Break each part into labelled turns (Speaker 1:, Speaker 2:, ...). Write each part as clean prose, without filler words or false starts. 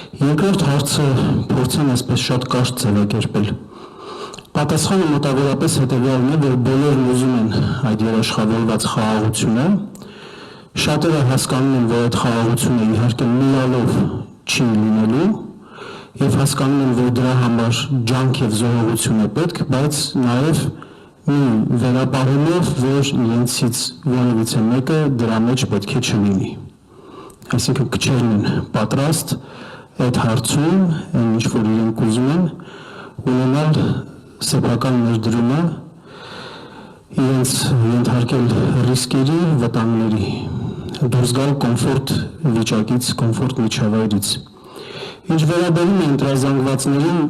Speaker 1: Երկրորդ հարցը փորձեմ այսպես շատ կարճ ձևակերպել։ Պատասխանը մոտավորապես հետևյալն է, որ բոլորն ուզում են այդ երաշխավորված խաղաղությունը, շատերը հասկանում են, որ այդ խաղաղությունը իհարկե միալով չի լինելու, եւ հասկանում են, որ դրա համար ջանք եւ զոհողություն է պետք, բայց նաեւ մի վերապահումով, որ իրենցից որևիցե մեկը դրա մեջ պետք է չլինի։ Այսինքն քչերն են պատրաստ այդ հարցում, ինչ որ իրենք ուզում են, ունենալ սեփական ներդրումը, իրենց ենթարկել ռիսկերի, վտանգների, դուրս գալ կոմֆորտ վիճակից, կոմֆորտ միջավայրից։ Ինչ վերաբերում է ընտրազանգվածներին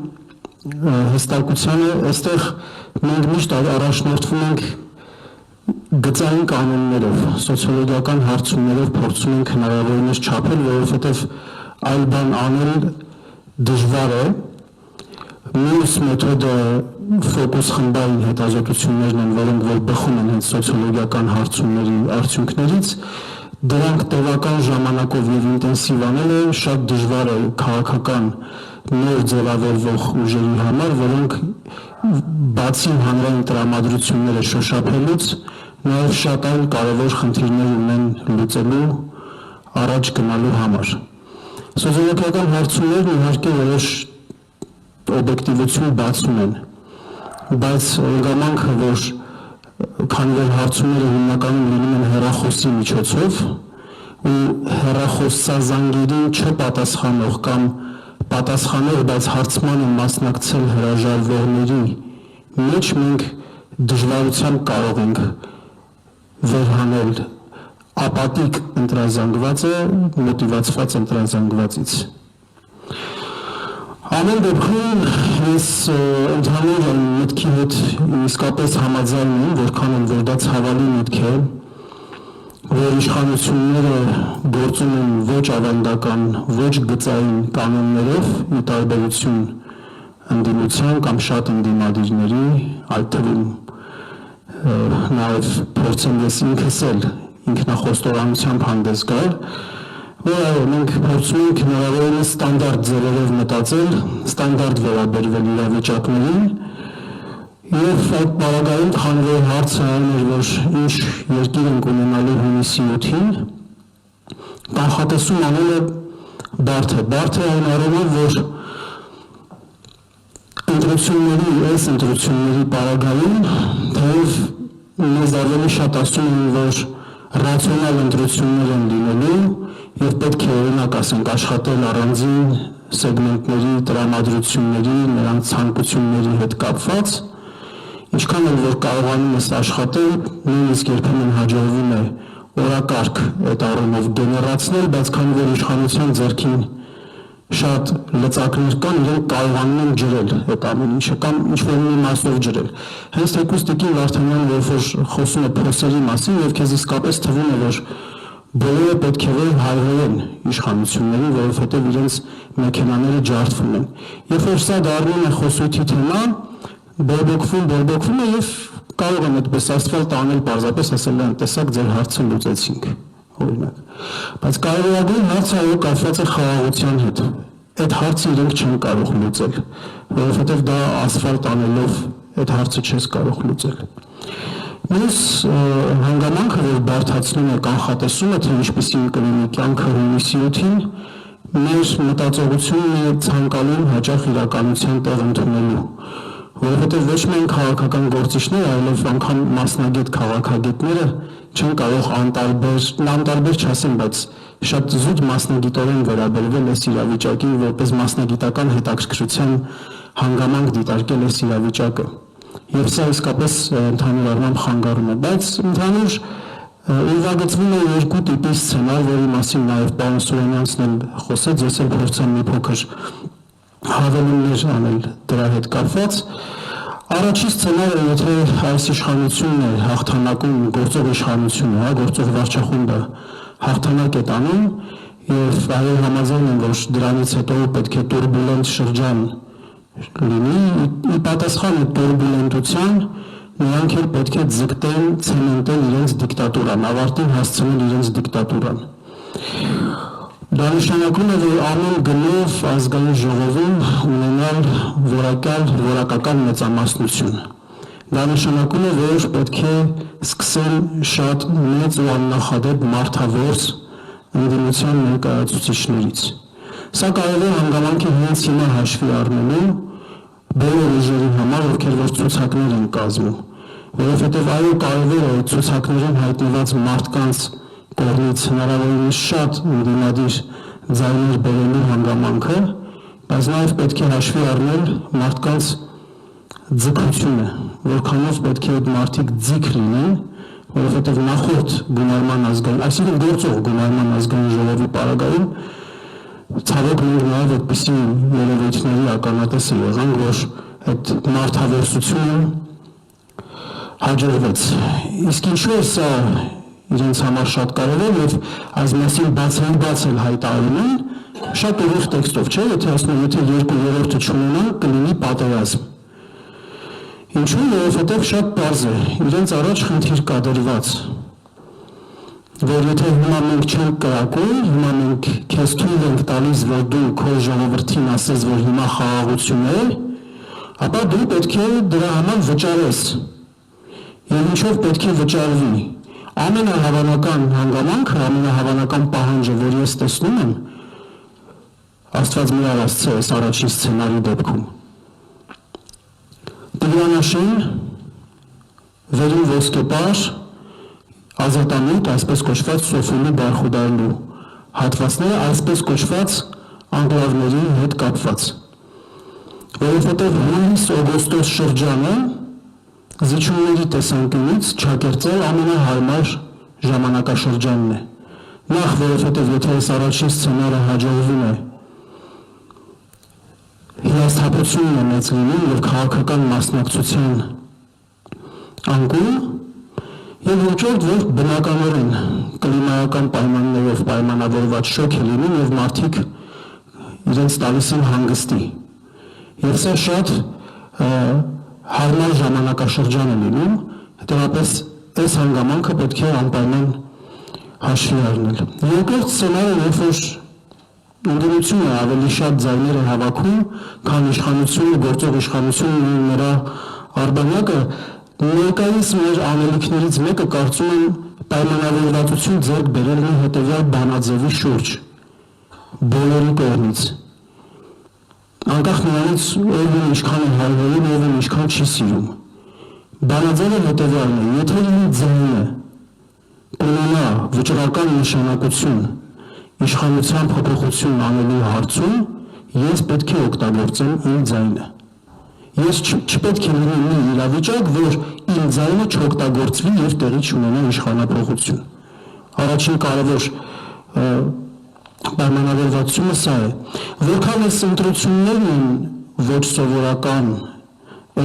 Speaker 1: հստակությանը, այստեղ մենք միշտ առաջնորդվում ենք գծային կանոններով, սոցիոլոգիական հարցումներով փորձում ենք հնարավորինս չափել, որովհետև այլ բան անել դժվար է։ Մյուս մեթոդը ֆոկուս խմբային հետազոտություններն են, որոնք որ բխում են հենց սոցիոլոգիական հարցումների արդյունքներից, դրանք տևական ժամանակով եւ ինտենսիվ անելը շատ դժվար է քաղաքական նոր ձևավորվող ուժերի համար, որոնք բացի հանրային տրամադրությունները շոշափելուց, նաեւ շատ այլ կարևոր խնդիրներ ունեն լուծելու առաջ գնալու համար։ Սոցիոլոգիական հարցումներն իհարկե որոշ օբյեկտիվություն բացում են, բայց հանգամանքը, որ քանի որ հարցումները հիմնականում լինում են հեռախոսի միջոցով ու հեռախոսազանգերին չպատասխանող կամ պատասխանող, բայց հարցմանը մասնակցել հրաժարվողների մեջ մենք դժվարությամբ կարող ենք վերհանել ապատիկ ընտրազանգվածը մոտիվացված ընտրազանգվածից։ Ամեն դեպքում ես ընդհանուր մտքի հետ իսկապես համաձայն եմ, որքան որ դա ցավալի միտք է, որ իշխանությունները գործում են ոչ ավանդական, ոչ գծային կանոններով, ի տարբերություն ընդդիմության կամ շատ ընդդիմադիրների, այդ թվում նաև փորձեմ ես ինքս էլ ինքնախոստովանությամբ հանդես գալ, որ մենք փորձում ենք հնարավորինս ստանդարտ ձևերով մտածել, ստանդարտ վերաբերվել իրավիճակներին եւ այդ բaragայում քանի որ հարցը այն էր, որ ինչ երկիր ենք ունենալու հունիսի 8-ին, կանխատեսում անելը բարդ է այն առումով, որ ընտրությունների բaragայում թեև մեզ ավելի շատ ասում են, որ ռացիոնալ ընտրություններ են լինելու եւ պետք է օրինակ ասենք աշխատել առանձին սեգմենտների տրամադրությունների, նրանց ցանկությունների հետ կապված, ինչքան էլ որ կարողանում ես աշխատել, նույնիսկ երբեմն հաջողվում է օրակարգ այդ առումով գեներացնել, բայց քանի որ իշխանության ձեռքին շատ լծակներ կան, իրենք կարողանում են ջրել այդ ամեն ինչը կամ ինչ-որ մի մասով ջրել։ Հենց թեկուզ Տիկին Վարդանյանը, որ խոսում է փոսերի մասին, եւ քեզ իսկապես թվում է, որ բոլորը պետք է որ հայհոյեն իշխանություններին, որովհետև իրենց մեքենաները ջարդվում են։ Երբ որ սա դառնում է խոսույթի թեմա, բորբոքվում է եւ կարող են այդպես ասֆալտ անել, պարզապես ասել են, տեսակ ձեր հարցը լուծեցինք, օրինակ։ Բայց կարևորագույն հարցը այո կապված է խաղաղության հետ։ Այդ հարցը իրենք չեն կարող լուծել, որովհետև դա ասֆալտ անելով այդ հարցը չես կարող լուծել։ Մյուս հանգամանքը, որ բարդացնում է կանխատեսումը, թե ինչպեսին կլինի կյանքը հունիսի 8-ին, մեր մտածողությունն է ցանկանում հաճախ իրականության տեղ ընդունելու, որովհետև ոչ միայն քաղաքական գործիչները, այլև անգամ մասնագետ քաղաքագետները չեն կարող անտարբեր չասեմ, բայց շատ զուտ մասնագիտորեն վերաբերվել այս իրավիճակին, որպես մասնագիտական հետաքրքրության հանգամանք դիտարկել այս իրավիճակը։ Եվ սա իսկապես ընդհանուր առմամբ խանգարում է, բայց ընդհանուր ուրվագծվում է երկու տիպի սցենար, որի մասին նաև պարոն Սուրենյանցն էլ խոսեց, ես էլ փորձեմ մի փոքր հավելումներ անել դրա հետ կապված։ Առաջի սցենարը, եթե այս իշխանությունն է հաղթանակում, գործող իշխանությունը, գործող վարչախումբը հաղթանակ է տանում, եւ այո համաձայն եմ, որ դրանից հետո պետք է տուրբուլենտ շրջան լինի, ի պատասխան այդ տուրբուլենտության նրանք էլ պետք է ձգտեն, ցեմենտել իրենց դիկտատուրան, ավարտին հասցնել իրենց դիկտատուրան։ Դա նշանակում է, որ ամեն գնով ազգային ժողովում ունենալ որակական մեծամասնություն։ Դա նշանակում է, որ պետք է սկսել շատ մեծ ու աննախադեպ մարդավորս ընդդիմության ներկայացուցիչներից։ Սա կարևոր հանգամանք է հենց հիմա հաշվի առնելու բոլոր ուժերի համար, ովքեր որ ցուցակներ են կազմում, որովհետև այո, կարևոր է ցուցակներում հայտնված մարդկանց կողմից հնարավորինս շատ ընդդիմադիր ձայներ բերելու հանգամանքը, բայց նաև պետք է հաշվի առնել մարդկանց ձգությունը, որքանով պետք է այդ մարդիկ ձիգ լինեն, որովհետև նախորդ գումարման ազգային, այսինքն գործող գումարման ազգային ժողովի պարագայում ցավոք մենք նաև այդպիսի երևույթների ականատեսը եղանք, որ այդ մարդավորսությունը հաջողվեց։ Իսկ ինչու է սա իրենց համար շատ կարևոր եւ այս մասին բացահայտ հայտարարում են շատ ուղիղ տեքստով, չէ՞, եթե ասում են, եթե 2/3-ը չունենան, կլինի պատերազմ։ Ինչու՞, որովհետև շատ պարզ է, իրենց առաջ խնդիր կա դրված, որ եթե հիմա մենք չենք կրակում, հիմա մենք քեզ թույլ ենք տալիս, որ դու քո ժողովրդին ասես, որ հիմա խաղաղություն է, ապա դու պետք է դրա համար վճարես։ Եվ ինչով պետք է վճարվի։ Ամենահավանական հանգամանքը, ամենահավանական պահանջը, որ ես տեսնում եմ, Աստված մի արասցե այս առաջին սցենարի դեպքում։ Տիգրանաշեն, վերին ոսկեպար, ազատամիտ, այսպես կոչված Սոֆիլի Բարխուդայլու հատվածները, այսպես կոչված անկլավների հետ կապված։ Որովհետև հունիս-օգոստոս շրջանը զիջումների տեսանկյունից Չակերտել ամենահարմար ժամանակաշրջանն է։ Նախ, որովհետև եթե այս առաջին սցենարը հաջողվում է, հիասթափությունն է մեծ լինում և քաղաքական մասնակցության անկում, և հնչորդ, որ բնականորեն կլիմայական պայմաններով պայմանավորված շոկ է լինում և մարդիկ իրենց տալիս են հանգստի։ Եվ սա շատ հարմար ժամանակաշրջան է լինում, հետևաբար այս հանգամանքը պետք է անպայման հաշվի առնել։ Երկրորդ սցենարը, երբ որ ընդդիմությունը ավելի շատ ձայներ է հավաքում, քան իշխանությունը, գործող իշխանությունն ու նրա արբանյակը, ներկայիս մեր անելիքներից մեկը կարծում եմ պայմանավորվածություն ձեռք բերելն է հետևյալ բանաձևի շուրջ բոլորի կողմից։ Անկախ նրանից ով ինչքան է հայհոյում, ով ինչքան չի սիրում։ Բանաձևը հետևյալն է, եթե իմ ձայնը ունենա վճռական նշանակություն իշխանության փոփոխություն անելու հարցում, ես պետք է օգտագործեմ իմ ձայնը։ Ես չպետք է լինի մի իրավիճակ, որ իմ ձայնը չօգտագործվի և տեղի չունենա իշխանափոխություն։ Առաջին կարևոր պայմանավորվածությունը սա է։ Որքան այս ընտրություններն են ոչ սովորական,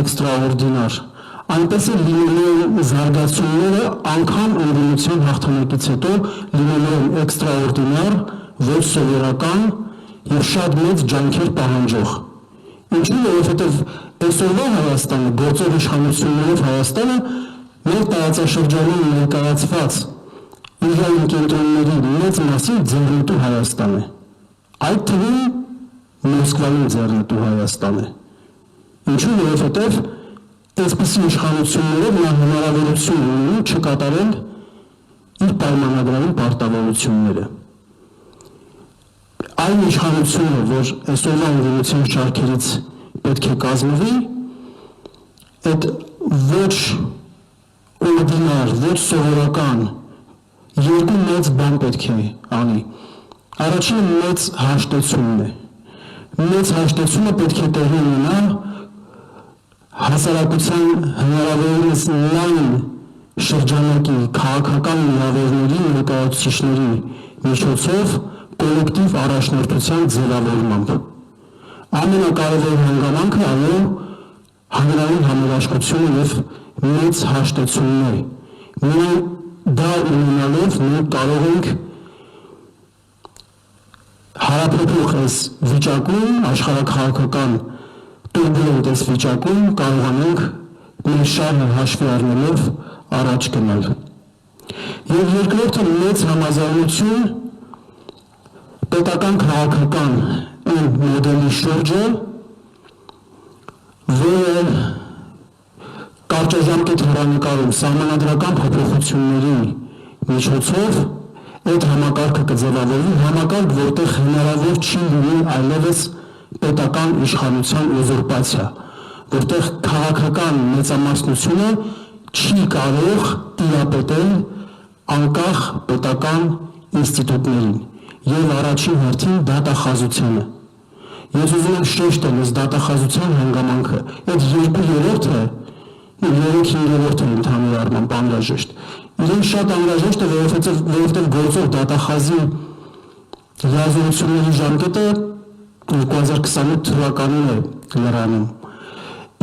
Speaker 1: էքստրաորդինար, այնպես է լինելու են զարգացումները անգամ ընդդիմության հաղթանակից հետո լինելու են էքստրաորդինար, ոչ սովորական և շատ մեծ ջանքեր պահանջող։ Ինչու, որովհետև այսօրվա Հայաստանը, գործող իշխանություններով Հայաստանը մեր տարածաշրջանում ներկայացված իրային կենտրոնների մեծ մասի ձեռնտու Հայաստան է։ Այդ թվում Մոսկվայում ձեռնտու Հայաստան է։ Ինչու, որովհետև այսպիսի իշխանություններով նա հնարավորություն ունի չկատարել իր պայմանագրային պարտավորությունները։ Այն իշխանությունը, որ այսօրվա ընդդիմության շարքերից պետք է կազմվի, այդ ոչ օրդինար, ոչ սովորական երկու մեծ բան պետք է անի։ Առաջինը մեծ հաշտեցումն է։ Մեծ հաշտեցումը պետք է տեղի ունենա հասարակության հնարավորինս լայն շրջանակի քաղաքական միավորների ներկայացուցիչների միջոցով կոլեկտիվ առաջնորդության ձևավորմամբ։ Ամենակարևոր հանգամանքը այո հանրային համերաշխությունը և մեծ հաշտեցումն է։ Միայն դա ունենալով մենք կարող ենք հարաբերող այս վիճակում, աշխարհաքաղաքական տուրբուլենտ այս վիճակում կարողանանք մեր շահը հաշվի առնելով առաջ գնալ։ Եվ երկրորդը մեծ համաձայնություն պետական քաղաքական այն մոդելի շուրջը, որը կարճաժամկետ հեռանկարում սահմանադրական փոփոխությունների միջոցով այդ համակարգը կձևավորվի համակարգ, որտեղ հնարավոր չի լինի այլևս պետական իշխանության ուզուրպացիա, որտեղ քաղաքական մեծամասնությունը չի կարող տիրապետել անկախ պետական ինստիտուտներին եւ առաջին հերթին դատախազությանը։ Ես ուզում եմ շեշտել այս դատախազության հանգամանքը, այդ 2/3-ը, 3/5-ը ընդհանուր առմամբ անհրաժեշտ։ Իրեն շատ անհրաժեշտ է, որովհետև գործող դատախազի լիազորությունների ժամկետը 2028 թվականին է լրանում։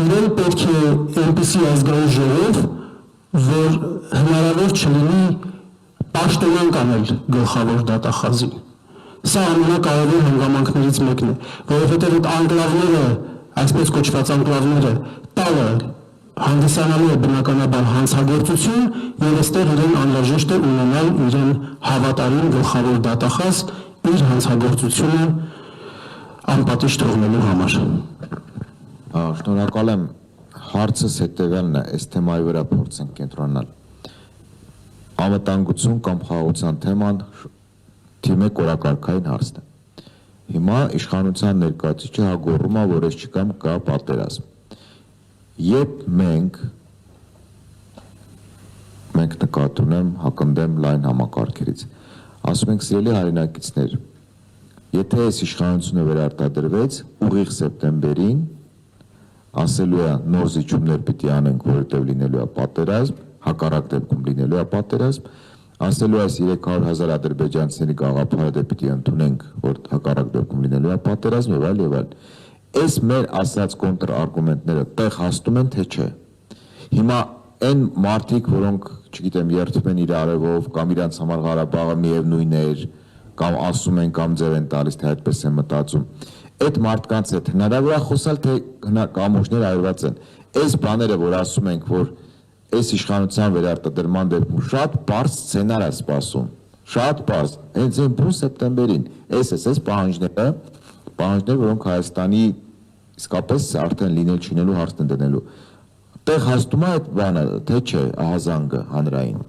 Speaker 1: Իրեն պետք է այնպիսի ազգային ժողով, որ հնարավոր չլինի պաշտոնանկ անել գլխավոր դատախազին։ Սա ամենակարևոր հանգամանքներից մեկն է, որովհետև այդ անկլավները, այսպես կոչված անկլավները, տալը հանդիսանալու է բնականաբար հանցագործություն եւ այստեղ իրեն անհրաժեշտ է ունենալ իրեն հավատարիմ գլխավոր դատախազ իր հանցագործությունը անպատիժ թողնելու համար։
Speaker 2: Շնորհակալ եմ, հարցս հետևյալն է, այս թեմայի վրա փորձենք կենտրոնանալ։ Անվտանգություն կամ խաղաղության թեման թիմի կորակարգային հարցն է։ Հիմա իշխանության ներկայացուցիչը հագոռում է, որ այս չկամ կա պատերազմ։ Երբ մենք նկատի ունեմ հակընդդեմ լայն համակարգերից, ասում ենք սիրելի հայրենակիցներ, եթե այս իշխանությունը վերարտադրվեց ուղիղ սեպտեմբերին, ասելու է նոր զիջումներ պիտի անենք, որովհետև լինելու է պատերազմ, հակառակ դեպքում լինելու է պատերազմ, ասելու է 300,000 ադրբեջանցիների գաղափարը պիտի ընդունենք, որ հակառակ դեպքում լինելու է պատերազմ եւ այլ եւ այլ։ Այս մեր ասած կոնտրարգումենտները տեղ հաստում են, թե չէ։ Հիմա այն մարդիկ, որոնք, չգիտեմ, երթվում են իր արևով կամ իրանց համար Ղարաբաղը միևնույն էր, կամ ասում են կամ ձև են տալիս, թե այդպես են մտածում, այդ մարդկանց հետ հնարավոր է խոսալ, թե կամուրջներ այրված են։ Այս բաները, որ ասում ենք, որ այս իշխանության վերարտադրման դեպքում շատ բարձ սցենար է սպասում, շատ բարձ, հենց այն սեպտեմբերին, այս պահանջները, որոնք Հայաստանի իսկապես արդեն լինել չինելու հարցն են դնելու։ Տեղ հաստում է այդ բանը, թե չէ, ահազանգը հանրային։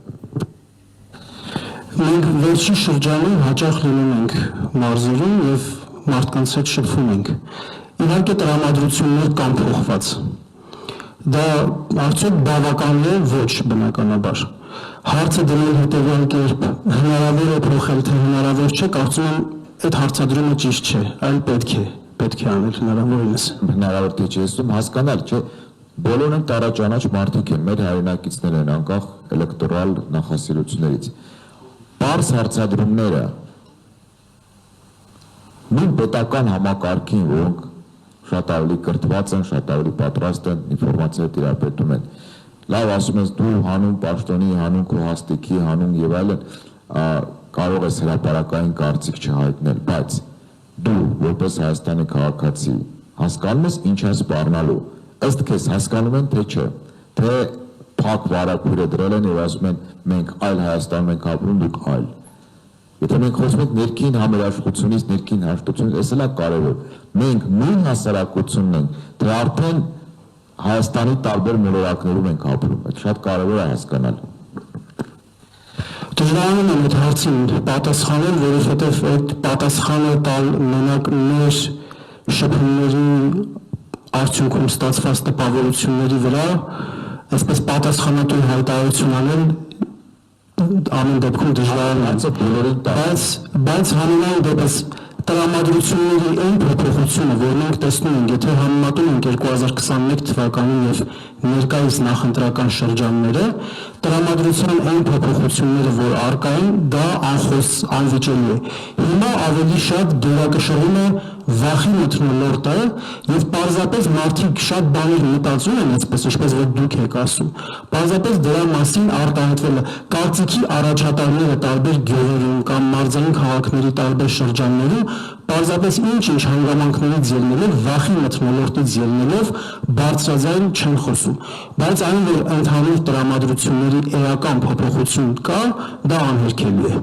Speaker 1: Մենք վերջին շրջանում հաճախ լինում ենք մարզերում եւ մարդկանց հետ շփվում ենք։ Իհարկե տրամադրություններ կան փոխված։ Դա արդյոք բավական է, ոչ բնականաբար։ Հարցը դնել հետևյալ կերպ հնարավոր է փոխել, թե հնարավոր չէ, կարծում եմ այդ հարցադրումը ճիշտ չէ, այլ պետք է անել հնարավորինս։
Speaker 2: Հնարավոր թե չէ, ասում հասկանալ, չէ, բոլորն են տարաճանաչ մարդիկ են, մեր հայրենակիցներ են, անկախ էլեկտորալ նախասիրություններից։ Պարզ հարցադրումները նույն պետական համակարգին, որոնք շատ ավելի կրթված են, շատ ավելի պատրաստ են, ինֆորմացիա տիրապետում են։ Լավ, ասում ես դու հանուն պաշտոնի, հանուն քո հաստիքի, հանուն եւ այլն կարող ես հրապարակային կարծիք չհայտնել, բայց դու որպես Հայաստանի քաղաքացի հասկանում ես ինչ ես սպառնալու։ Ըստ քեզ հասկանում են, թե չէ, թե փակ վարակույրը դրել են եւ ասում են մենք այլ Հայաստանում ենք ապրում, դուք այլ։ Եթե մենք խոսում ենք ներքին համերաշխությունից, ներքին հաշտությունից, այս էլ է կարևոր։ Մենք նույն հասարակությունն ենք, թե արդեն Հայաստանի տարբեր մոլորակներում ենք ապրում։ Այդ շատ կարևոր է հասկանալ։
Speaker 1: Դժվարանում եմ այդ հարցին պատասխանել, որովհետև այդ պատասխանը տալ մենակ մեր շփումների արդյունքում ստացված տպավորությունների վրա, այսպես պատասխանատու հայտարարություն անել ամեն դեպքում դժվար է, բայց համենայն դեպս տրամադրությունների այն փոփոխությունը, որ մենք տեսնում ենք, եթե համեմատում ենք 2021 թվականին եւ ներկայիս նախընտրական շրջանները, տրամադրության այն փոփոխությունները, որ առկա են, դա անվիճելի է։ Հիմա ավելի շատ դերակշռում է վախի մթնոլորտը եւ պարզապես մարդիկ շատ բաներ մտածում են, այսպես ինչպես որ դուք եք ասում, պարզապես դրա մասին արտահայտվելը, կարծիքի առաջատարները տարբեր գյուղերում կամ մարզային քաղաքների տարբեր շրջաններում պարզապես ինչ հանգամանքներից ելնելով, վախի մթնոլորտից ելնելով բարձրաձայն չեն խոսում, բայց այն, որ ընդհանուր տրամադրությունների էական փոփոխություն կա, դա անհերքելի է։